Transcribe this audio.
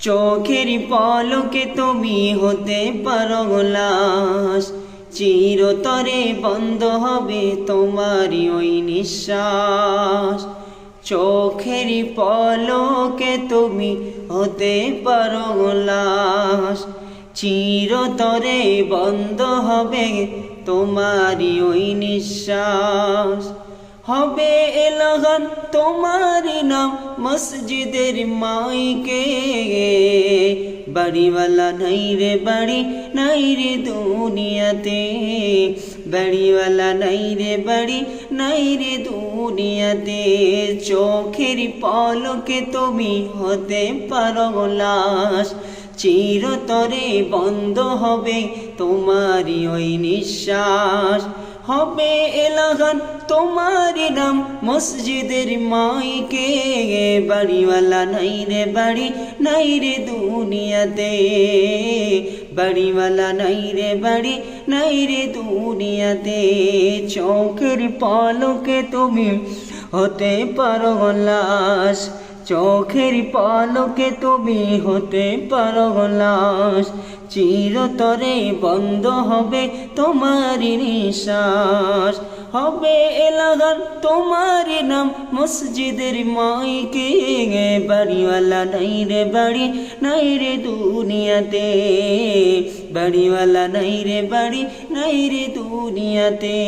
চোখের পলকে তুমি হতে পারো লাশ, চিরতরে বন্ধ হবে তোমারই ওই নিঃশ্বাস। চোখের পলকে তুমি হতে পারো লাশ, চিরতরে বন্ধ হবে তোমারই ওই নিঃশ্বাস। হবে এলাহান তোমারি নাম মসজিদের মাইকে, বাড়িওয়ালা নাই রে বাড়ি নাই রে দুনিয়াতে, বাড়িওয়ালা নাই রে বাড়ি নাই রে দুনিয়াতে। চোখের পলকে তুমি হতে পারো লাশ, চিরতরে বন্ধ হবে তোমারই ওই নিঃশ্বাস। হবে এলাহান তোমারি নাম মসজিদের মাইকে, বাড়িওয়ালা নাই রে বাড়ি নাই রে দুনিয়াতে, বাড়িওয়ালা নাই রে বাড়ি নাই রে দুনিয়াতে। চোখের পলকে তুমি হতে পারো লাশ, চোখের পলকে তুমি হতে পারো লাশ, চিরতরে বন্ধ হবে তোমারি নিঃশ্বাস। হবে এলাহান তোমারি নাম মসজিদের মাইকে, বাড়িওয়ালা নাই রে বাড়ি নাই রে দুনিয়াতে, বাড়িওয়ালা নাই রে বাড়ি নাই রে দুনিয়াতে।